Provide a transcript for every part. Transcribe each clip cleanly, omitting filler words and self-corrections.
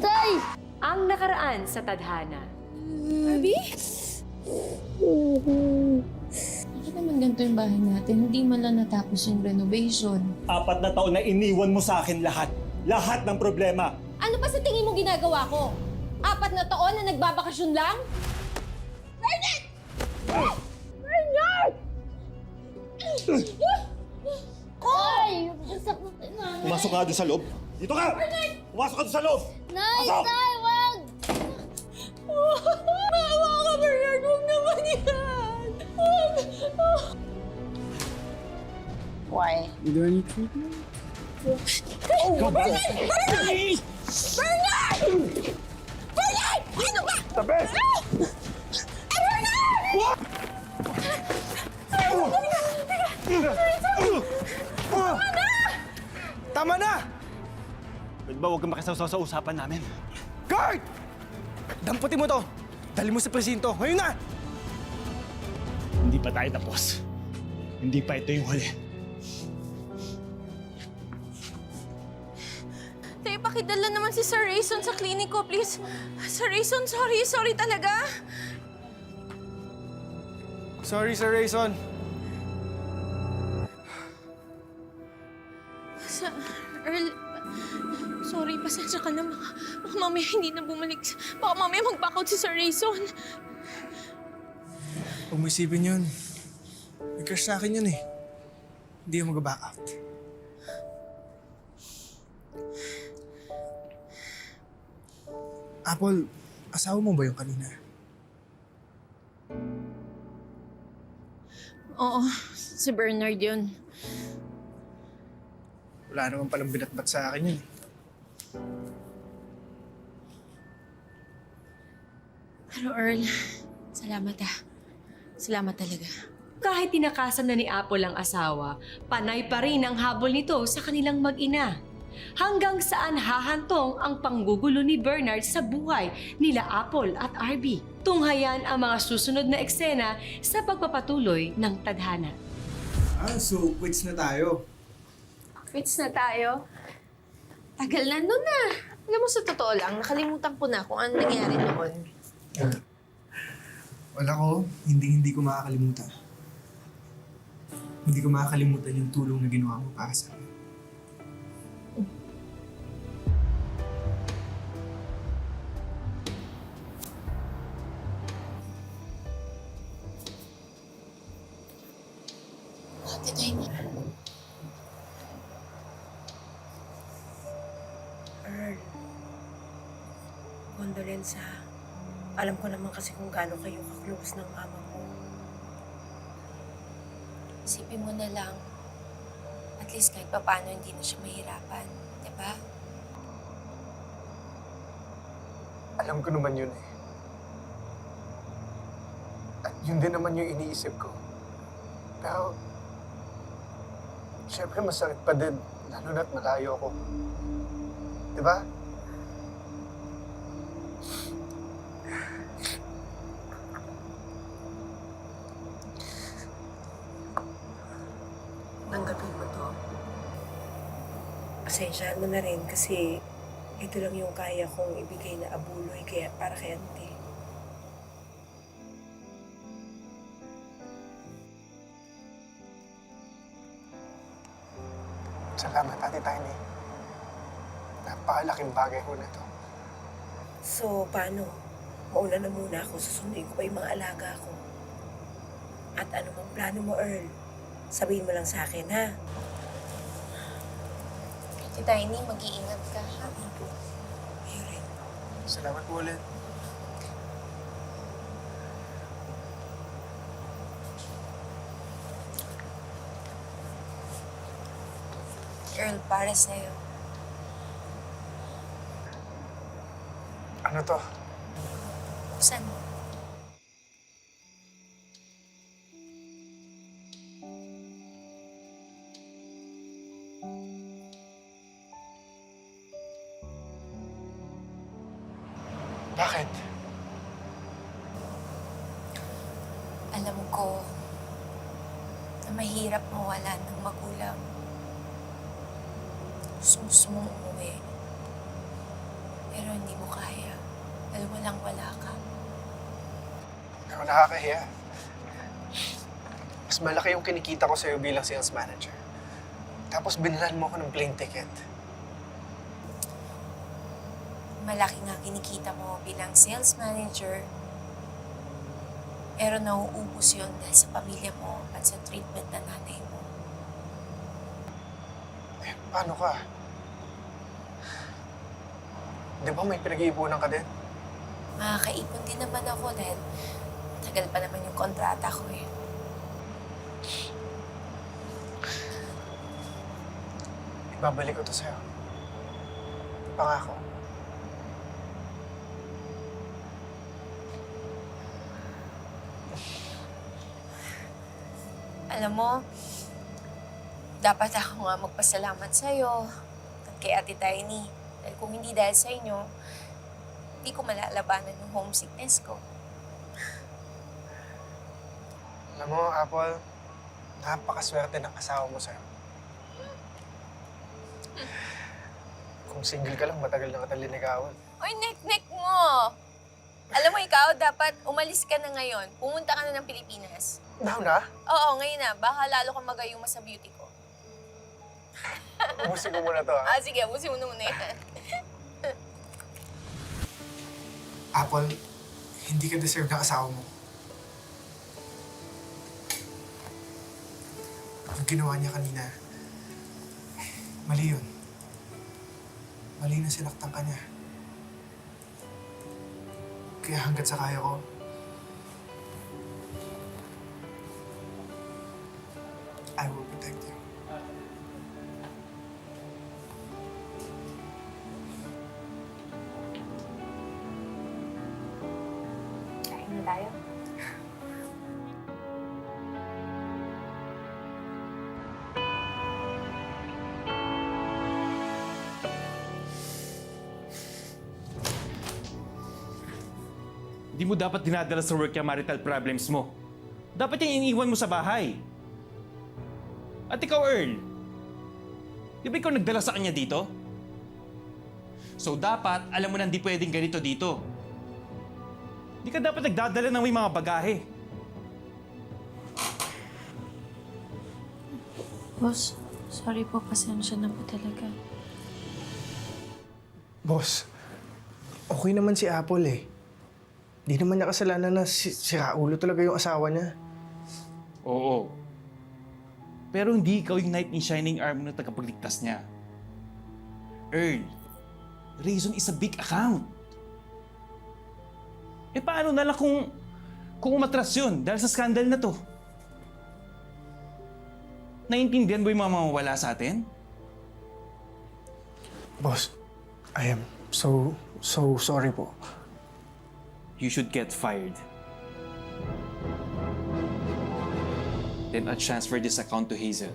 Tay! Ang nakaraan sa tadhana. Barbie? Bakit naman ganito yung bahay natin? Hindi man lang natapos yung renovation. 4 na taon na iniwan mo sa akin lahat. Lahat ng problema. Ano ba sa tingin mo ginagawa ko? 4 na taon na nagbabakasyon lang? Bernard! Bernard! Tay! Sakit na. Pumasok ka doon sa loob. Dito ka! Pumasok ka doon sa loob! Nay! Pasok! Tay! Wag! Maawa ka, Bernard! Huwag naman yan! Huwag! Why? Ikaw ba? Bernard! Bernard! Ano ba? Tabi! Bernard! Tama na! Pwede ba huwag kang makisaw sa usapan namin? Guard! Damputin mo to! Dali mo sa presinto! Ngayon na! Hindi pa tayo tapos. Hindi pa ito yung huli. Tay, pakidala naman si Sir Rayson sa clinic ko, please. Sir Rayson, sorry. Sorry talaga. Sorry, Sir Rayson. Earl, sorry, pasensya ka na. Baka mamaya hindi na bumalik. Baka mamaya mag-back out si Sir Rayson. Huwag mo isipin yun. May crush sa akin yun eh. Hindi yung mag-back out. Apple, asawa mo ba yung kanina? Oo, si Bernard yun. Wala naman palang binatbat sa akin yun. Pero Earl, salamat ah. Salamat talaga. Kahit tinakasan na ni Apple ang asawa, panay pa rin ang habol nito sa kanilang mag-ina. Hanggang saan hahantong ang panggugulo ni Bernard sa buhay nila Apple at RB. Tunghayan ang mga susunod na eksena sa pagpapatuloy ng tadhana. So quits na tayo. Quits na tayo. Tagal na nun na. Alam mo, sa totoo lang, nakalimutan ko na kung ano nangyari noon. Wala ko, hindi ko makakalimutan. Hindi ko makakalimutan yung tulong na ginawa mo para sa akin. Ate Tiny. Earl, condolence ha. Alam ko naman kasi kung gaano kayo ka-close ng mama mo. Isipin mo na lang, at least kahit paano hindi na siya mahirapan, di ba? Alam ko naman yun eh. At yun din naman yung iniisip ko. Pero, syempre masakit pa din, lalo na't malayo ako. Di ba? Tanggapin mo to. Pasensyaan mo na rin kasi ito lang yung kaya kong ibigay na abuloy kaya para kay Auntie. Salamat, Ate Tiny. Napakalaking bagay ko na to. So, paano? Mauna na muna ako, susunduin ko pa yung mga alaga ko. At ano mang plano mo, Earl? Sabihin mo lang sa akin, ha? Si Tiny, mag-iingat ka, ha? Ayun rin. Salamat po ulit. Earl, para sa'yo. Ano to? Buksan mo. Bakit? Alam ko na mahirap mawala ng magulang. Gusto mong umuwi. walang-wala ka. Pero nakakahiya. Mas malaki yung kinikita ko sa'yo bilang sales manager. Tapos binalan mo ako ng plane ticket. Malaki nga kinikita mo bilang sales manager. Pero nauubos yun dahil sa pamilya mo at sa treatment ng nanay mo. Eh, paano ka? Di ba may pinag-iipunan ka din? Makakaipon din naman ako dahil tagal pa naman yung kontrata ko eh. Ibabalik ko to sa'yo. Pangako. Alam mo, dapat ako nga magpasalamat sa'yo at kay Ate Tiny. Dahil kung hindi dahil sa inyo, hindi ko malalabanan yung homesickness ko. Alam mo, Apple, napakaswerte ng asawa mo sa'yo. Kung single ka lang, matagal na kita linigawan. Oy, nek-nek mo! Alam mo, ikaw, dapat umalis ka na ngayon. Pumunta ka na ng Pilipinas. Now na? Oo, ngayon na. Baka lalo kang magayuma sa beauty ko. Ubusin ko muna to, ha? Sige, ubusin mo na muna yan. Apple, hindi ka deserve ng asawa mo. Ang ginawa niya kanina, mali yun. Mali na sinaktan ka niya. Kaya hanggat sa kaya ko, I will protect you. Kain na tayo. Hindi mo dapat dinadala sa work yung marital problems mo. Dapat yung iniiwan mo sa bahay. At ikaw, Earl, di ba ikaw nagdala sa kanya dito? So dapat, alam mo na hindi pwedeng ganito dito. Hindi ka dapat nagdadala ng may mga bagahe. Boss, sorry po. Pasensya na po talaga. Boss, okay naman si Apple eh. Di naman niya kasalanan na siraulo talaga yung asawa niya. Oo. Pero hindi ikaw yung knight in shining armor na tagapagligtas niya. Earl, Reason is a big account. Eh paano na lang kung umatras yun dahil sa scandal na to? Naiintindihan ba yung mga mawawala sa atin? Boss, I am so sorry po. You should get fired. Then I'll transfer this account to Hazel.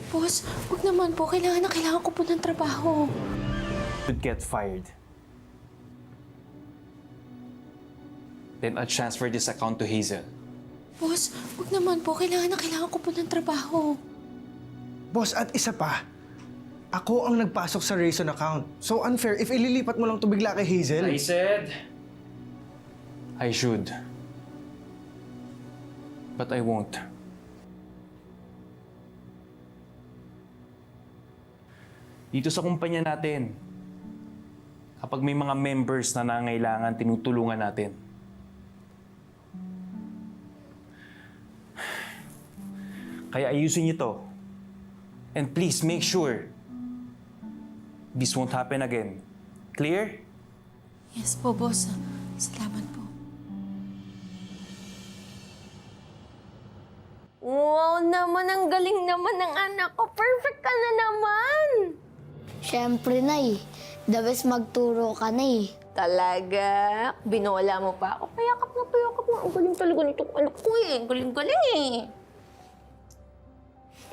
Boss, huwag naman po. Kailangan ko po ng trabaho. You should get fired. Then I'll transfer this account to Hazel. Boss, huwag naman po. Kailangan ko po ng trabaho. Boss, at isa pa, ako ang nagpasok sa Rayson account. So unfair if ililipat mo lang to bigla kay Hazel. I said I should. But I won't. Dito sa kumpanya natin, kapag may mga members na nangangailangan, tinutulungan natin. Kaya ayusin niyo to. And please make sure this won't happen again. Clear? Yes po, boss. Salamat po. Wow naman, ang galing naman ng anak ko. Perfect ka na naman! Siyempre, Nay. The best magturo ka, Nay. Talaga? Binola mo pa ako. Payakap na payakap mo. Ang galing talaga nitong anak ko eh. Galing-galing eh.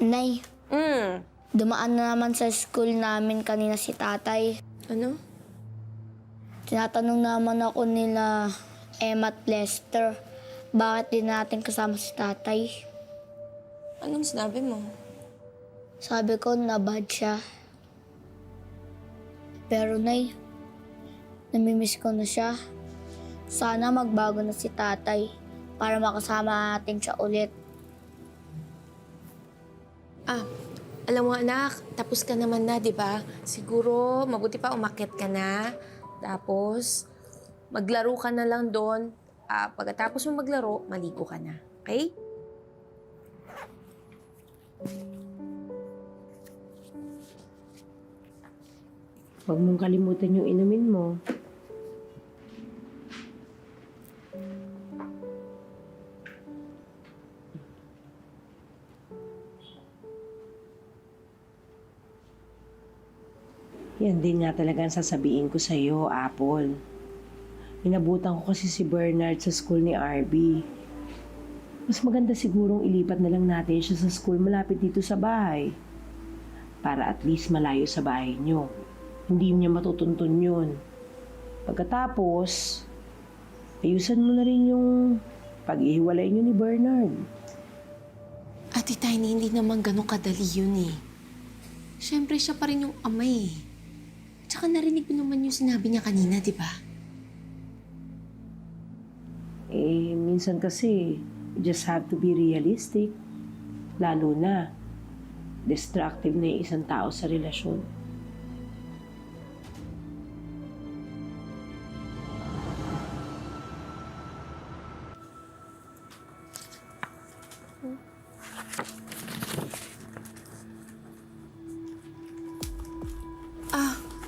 Nay, Hmm. dumaan na naman sa school namin kanina si tatay. Ano? Tinatanong naman ako nila Emma at Lester, bakit di natin kasama si tatay? Anong sinabi mo? Sabi ko na bad siya. Pero Nay, namimiss ko na siya. Sana magbago na si tatay para makasama natin siya ulit. Alam mo anak, tapos ka naman na, di ba? Siguro, mabuti pa umakyat ka na. Tapos, maglaro ka na lang doon. Pagkatapos mo maglaro, maligo ka na. Okay? Huwag mong kalimutan yung inumin mo. Yan din nga talaga ang sasabihin ko sa iyo, Apple. Inabutan ko kasi si Bernard sa school ni RB. Mas maganda sigurong ilipat na lang natin siya sa school malapit dito sa bahay. Para at least malayo sa bahay niyo. Hindi niya matutuntun yun. Pagkatapos, ayusan mo na rin yung pag-ihiwalay niyo ni Bernard. Ate Tiny, hindi naman ganun kadali yun eh. Siyempre, siya pa rin yung ama eh. Tsaka narinig mo naman yung sinabi niya kanina, di ba? Minsan kasi, you just have to be realistic. Lalo na, destructive na yung isang tao sa relasyon.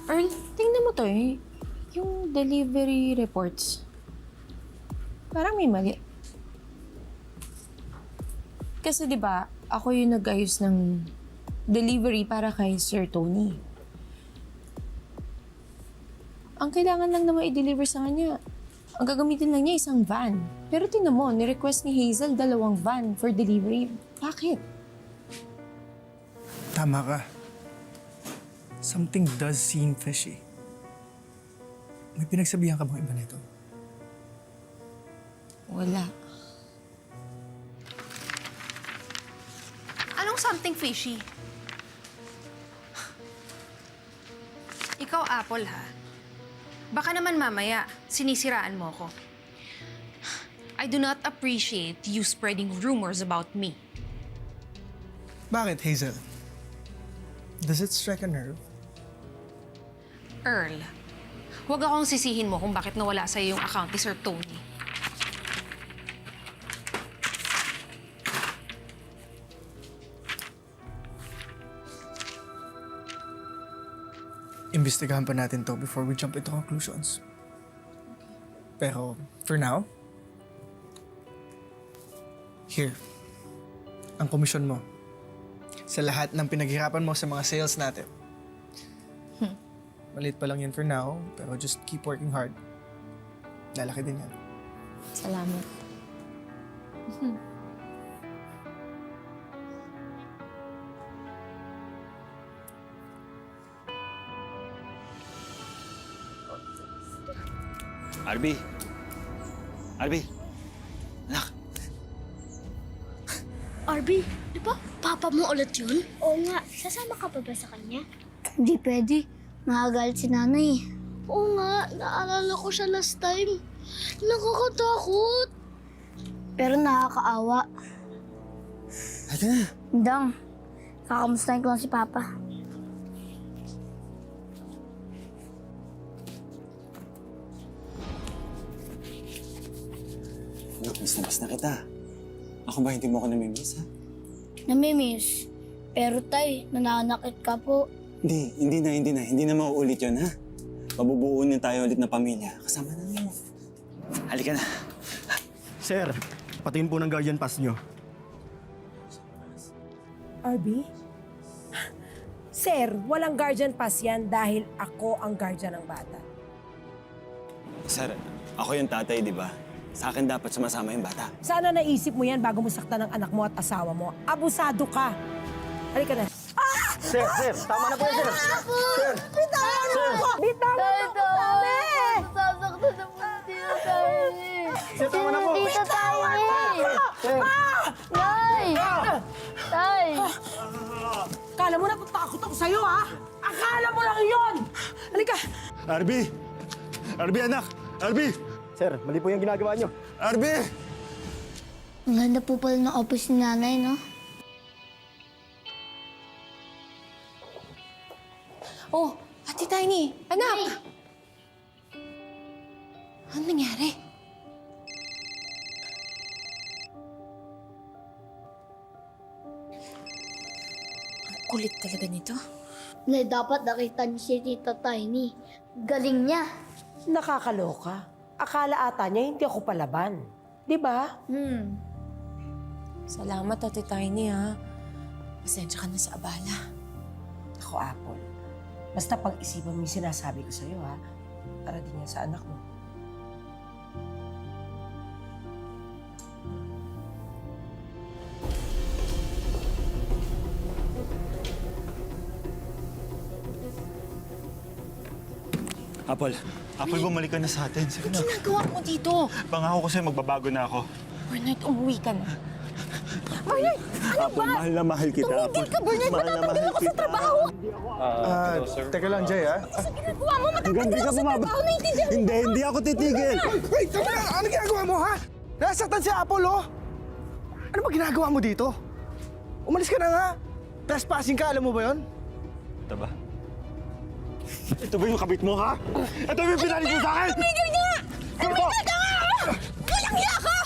Earl, tingnan mo to eh. Yung delivery reports. Parang may mali. Kasi di ba ako yung nag-ayos ng delivery para kay Sir Tony. Ang kailangan lang naman i-deliver sa kanya, ang gagamitin lang niya isang van. Pero tingnan mo, ni-request ni Hazel 2 van for delivery. Bakit? Tama ka. Something does seem fishy. May pinagsabihan ka bang iba nito? Wala. Anong something fishy? Ikaw, Apple, ha? Baka naman mamaya, sinisiraan mo ko. I do not appreciate you spreading rumors about me. Bakit, Hazel? Does it strike a nerve? Earl, huwag akong sisihin mo kung bakit nawala sa'yo yung account ni Sir Tony. Imbestigahan pa natin to before we jump into conclusions. Pero, for now, here, ang komisyon mo sa lahat ng pinaghirapan mo sa mga sales natin. Maliit pa lang yan for now, pero just keep working hard. Lalaki din yan. Salamat. Arby! Arby! Anak! Arby, di ba papa mo ulit yun? Oo nga. Sasama ka pa ba sa kanya? Hindi pwede. Nakagalit si nanay. Oo nga. Naalala ko siya last time. Nakakatakot. Pero nakakaawa. Halika na! Dang, kakamustahin ko lang si papa. Anak, miss na kita. Ako ba hindi mo ako namimiss, ha? Namimiss. Pero tay, nananakit ka po. Hindi na mauulit yun, ha? Mabubuo na tayo ulit na pamilya. Kasama namin mo. Halika na. Sir, patingin po ng guardian pass nyo. RB? Sir, walang guardian pass yan dahil ako ang guardian ng bata. Sir, ako yung tatay, di ba? Sa akin dapat sumasama yung bata. Sana naisip mo yan bago mo saktan ng anak mo at asawa mo. Abusado ka! Halika na. Sir, tama na po yan, sir. Sir! Bitawan mo ako! Bitawan mo ako, sabi! Sasaktan na po siya tayo. Sir, tama na po! Tita tayo Sir! Tay! Tay! Akala mo natatakot ako sa'yo, ha? Akala mo lang yun! Halika! Arby! Arby, anak! Arby! Sir, mali po yung ginagawa nyo. Arby! Ang ganda po pala ng office ni nanay, no? Oh, Ate Tiny! Anak! Ano nangyari? Ang kulit talaga nito. Nay, dapat nakita niyo si Tita Tiny. Galing niya. Nakakaloka. Akala ata niya hindi ako palaban. Di ba? Salamat, Ate Tiny, ha. Pasensya ka na sa abala. Ako, Apple. Basta pag-isipan mo yung sinasabi ko sa'yo, ha? Para din yan sa anak mo. Apple, bumalik ka na sa atin. Sige na. Ginagawa mo dito? Pangako ko sa'yo, magbabago na ako. Bernard, umuwi ka na. Apple, mahal na mahal kita. Tumigil ka, Bernard! Matatanggal ako sa trabaho! Teka lang, Jay, ha? Ginagawa mo, matatanggal ako sa trabaho! Naiintindihan mo? Hindi ako titigil. Wait, tama na! Ano ginagawa mo, ha? Nasaktan si Apple, oh! Ano ba ginagawa mo dito? Umalis ka na nga! Trespassing ka, alam mo ba yon? Ito ba? Ito ba yung kabit mo, ha? Ito ba yung pinalit mo sa akin? Tumigil ka nga! Tumigil ka nga! Walang hiya ka!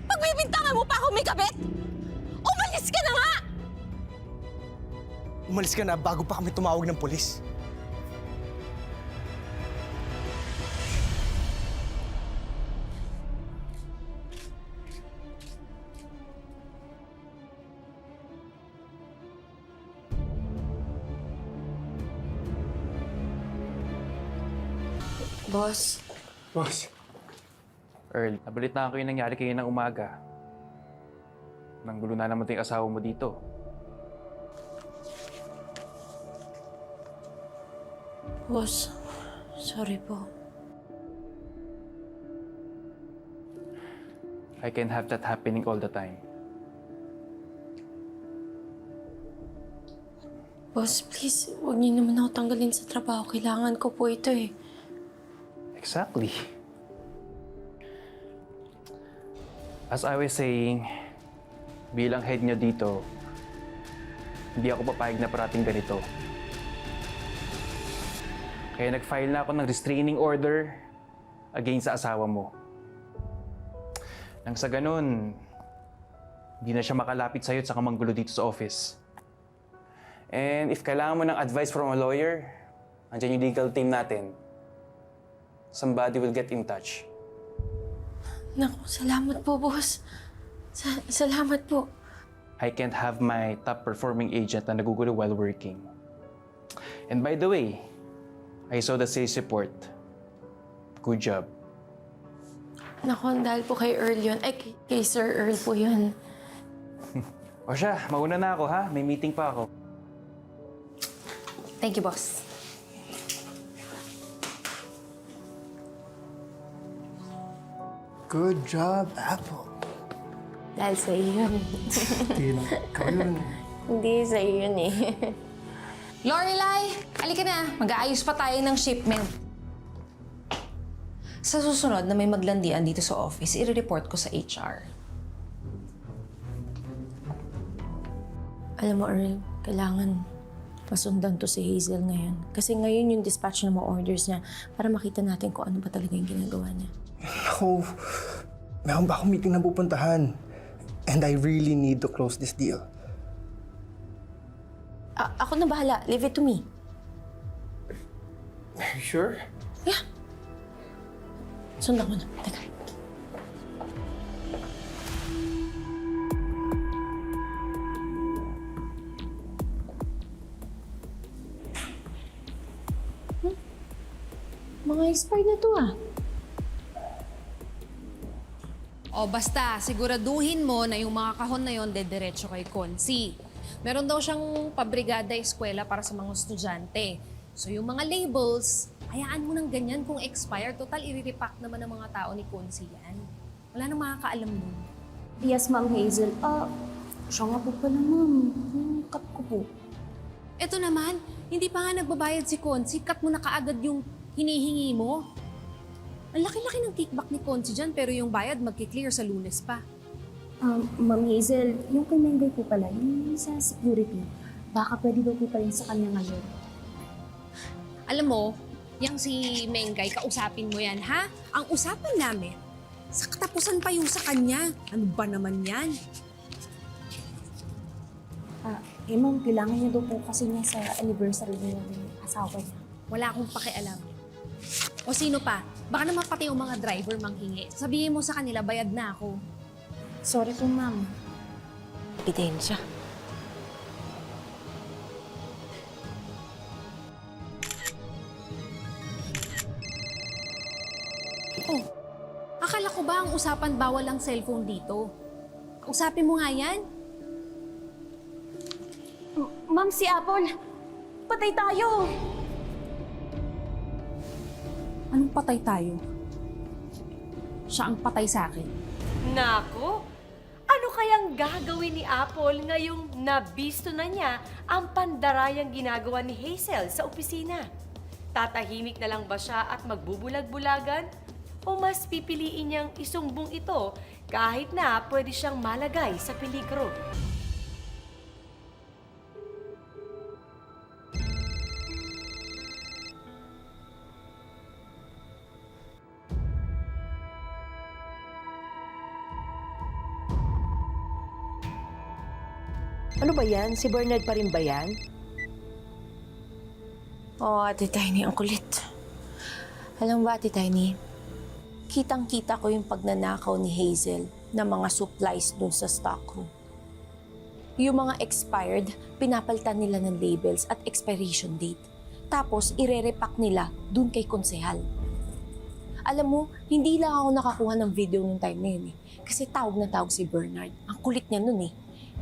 Pagbibintangan mo pa ako may kabit? Umalis ka na nga! Umalis ka na bago pa kami tumawag ng polis. Boss, Boss. Earl, nabalitaan ko yung nangyari kayo ng umaga. Nanggulo na naman yung asawa mo dito. boss, sorry po. I can't have that happening all the time. Boss, please, huwag niyo naman ako tanggalin sa trabaho. Kailangan ko po ito eh. Exactly. As I was saying, bilang head nyo dito, hindi ako papayag na parating ganito. Kaya nag-file na ako ng restraining order against sa asawa mo. Nang sa ganun, hindi na siya makalapit sa'yo at saka manggulo dito sa office. And if kailangan mo ng advice from a lawyer, andyan yung legal team natin. Somebody will get in touch. Naku, salamat po, boss. Salamat po. I can't have my top-performing agent na nagugulo while working. And by the way, I saw the sales report. Good job. Naku, dahil po kay Earl yun. Ay, kay Sir Earl po yun. O siya, mauna na ako ha. May meeting pa ako. Thank you, boss. Good job, Apple. Dahil sa'yo yun. Tina, ikaw yun. Hindi, sa'yo yun eh. Lorelai, halika na. Mag-aayos pa tayo ng shipment. Sa susunod na may maglandian dito sa office, i-report ko sa HR. Alam mo, Earl, kailangan masundan to si Hazel ngayon. Kasi ngayon yung dispatch ng mga orders niya para makita natin kung ano ba talaga yung ginagawa niya. Ako, meron ba akong meeting na pupuntahan? And I really need to close this deal. Ako na bahala. Leave it to me. Are you sure? Yeah. Sundan ko na. Teka. Mga expired na to ah. O basta, siguraduhin mo na yung mga kahon na yon dediretso kay Konsi. Meron daw siyang pabrigada eskwela para sa mga estudyante. So yung mga labels, hayaan mo ng ganyan kung expired. Total, i-repack naman ng mga tao ni Konsi yan. Wala nang makakaalam nun. Yes, Ma'am Hazel. Siya nga po pala, Ma'am. Cut ko po. Eto naman, hindi pa nga nagbabayad si Konsi, cut mo na kaagad yung hinihingi mo. Ang laki-laki ng kickback ni Consi dyan, pero yung bayad magki-clear sa Lunes pa. Ma'am Hazel, yung kay Mengay po pala, yung sa security, baka pwede daw po pa rin sa kanya ngayon. Alam mo, yung si Mengay, kausapin mo yan, ha? Ang usapan namin, sa katapusan pa yung sa kanya. Ano ba naman yan? Ma'am, kailangan niya daw po kasi niya sa anniversary niya ng asawa niya. Wala akong pakialam. O sino pa? Baka naman pati yung mga driver manghingi. Sabihin mo sa kanila, bayad na ako. Sorry po, ma'am. Ebidensya. Oh, akala ko ba ang usapan bawal ang cellphone dito? Kausapin mo nga yan. Ma'am, si Apple. Patay tayo. Anong patay tayo? Siya ang patay sa akin. Nako, ano kayang gagawin ni Apple ngayong nabisto na niya ang pandarayang ginagawa ni Hazel sa opisina? Tatahimik na lang ba siya at magbubulag-bulagan? O mas pipiliin niyang isumbong ito kahit na pwede siyang malagay sa peligro? Ano ba yan? Si Bernard pa rin ba yan? Oh, Ate Tiny, ang kulit. Alam ba, Ate Tiny, kitang-kita ko yung pagnanakaw ni Hazel ng mga supplies dun sa stockroom. Yung mga expired, pinapalitan nila ng labels at expiration date. Tapos, ire-repack nila dun kay konsehal. Alam mo, hindi lang ako nakakuha ng video nung time na yun eh. Kasi tawag na tawag si Bernard. Ang kulit niya nun eh.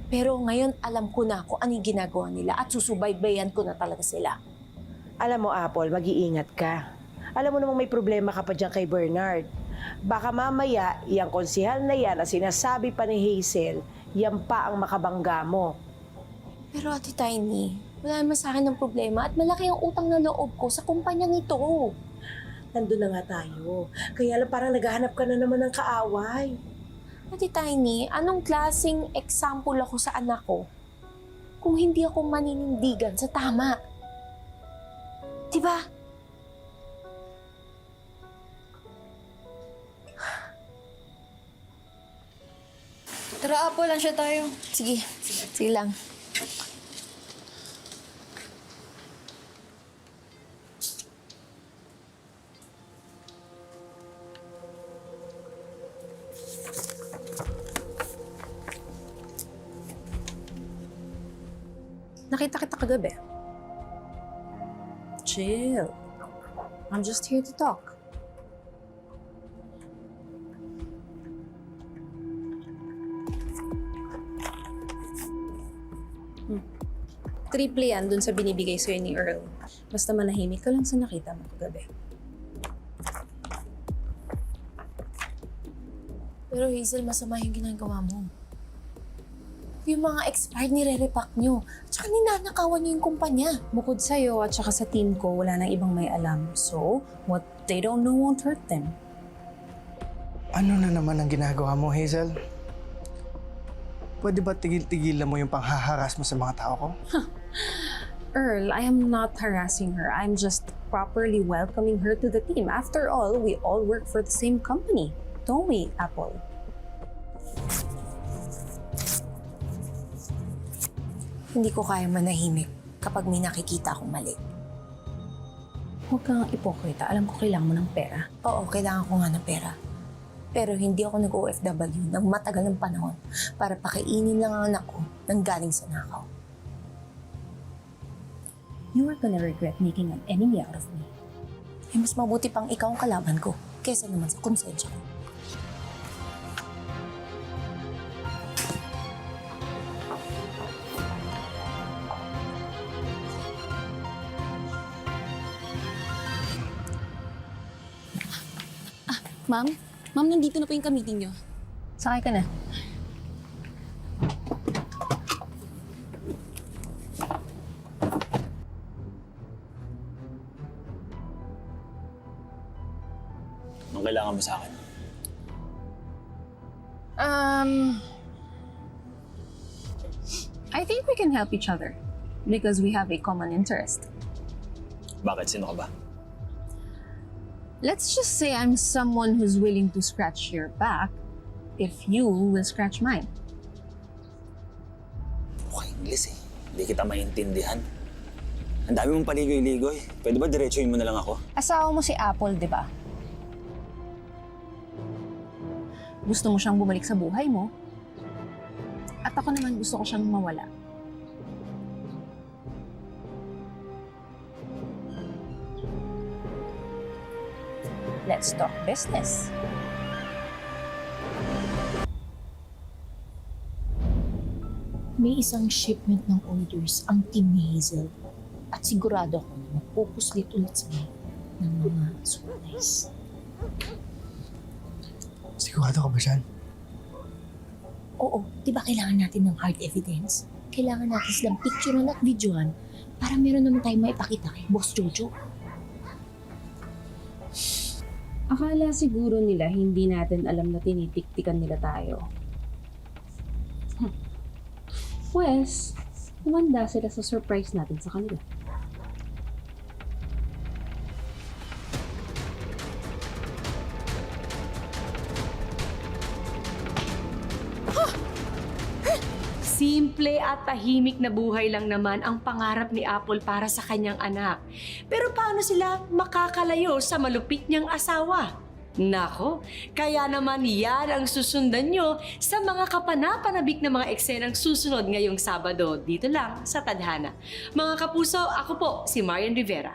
Pero ngayon, alam ko na kung anong ginagawa nila at susubaybayan ko na talaga sila. Alam mo, Apple, mag-iingat ka. Alam mo namang may problema ka pa dyan kay Bernard. Baka mamaya, yung konsihal na yan na sinasabi pa ni Hazel, yan pa ang makabangga mo. Pero Ate Tiny, wala naman sa akin ng problema at malaki ang utang na loob ko sa kumpanyang ito. Nandun na nga tayo. Kaya lang parang naghahanap ka na naman ng kaaway. Ate Tiny, anong klaseng example ako sa anak ko kung hindi ako maninindigan sa tama? Diba? Tara, Apple, lang siya tayo. Sige, sige lang. Nakita kita kagabi. Chill. I'm just here to talk. Triple yan dun sa binibigay sa'yo ni Earl. Basta manahimik ka lang sa nakita mo kagabi. Pero Hazel, masama yung ginagawa mo. Yung mga expired nire-repack nyo. Tsaka ninanakawan nyo yung kumpanya. Bukod sa'yo at saka sa team ko, wala nang ibang may alam. So, what they don't know won't hurt them. Ano na naman ang ginagawa mo, Hazel? Pwede ba tigil-tigilan mo yung panghaharas mo sa mga tao ko? Earl, I am not harassing her. I'm just properly welcoming her to the team. After all, we all work for the same company. Don't we, Apple? Hindi ko kaya manahimik kapag may nakikita akong mali. Huwag kang ipokrita. Alam ko kailangan mo ng pera. Oo, kailangan ko nga ng pera. Pero hindi ako nag-OFW ng matagal ng panahon para pakainin lang ang anak ko nang galing sa nakaw. You are gonna regret making an enemy out of me. Eh, mas mabuti pang ikaw ang kalaban ko kesa naman sa konsensya ko. Ma'am? Ma'am, nandito na po yung ka-meeting nyo. Sakay ka na. Anong kailangan mo sa akin? I think we can help each other because we have a common interest. Bakit? Sino ka ba? Let's just say I'm someone who's willing to scratch your back if you will scratch mine. Okay, English eh. Hindi kita maintindihan. Ang dami mong paligoy-ligoy. Pwede ba diretsuhin mo na lang ako? Asawa mo si Apple, di ba? Gusto mo siyang bumalik sa buhay mo. At ako naman gusto ko siyang mawala. Let's talk business. May isang shipment ng orders ang Team Hazel at sigurado ako na magpupuslit ulit sila ng mga supplies. Sigurado ka ba dyan? Oo, di ba kailangan natin ng hard evidence? Kailangan natin silang picturean at videoan para meron naman tayong maipakita kay Boss Jojo. Akala siguro nila hindi natin alam na tinitiktikan nila tayo. Pues, kumanda sila sa surprise natin sa kanila. Simple at tahimik na buhay lang naman ang pangarap ni Apple para sa kanyang anak. Pero paano sila makakalayo sa malupit niyang asawa? Nako, kaya naman yan ang susundan nyo sa mga kapanapanabik na mga eksenang susunod ngayong Sabado dito lang sa Tadhana. Mga kapuso, ako po si Marian Rivera.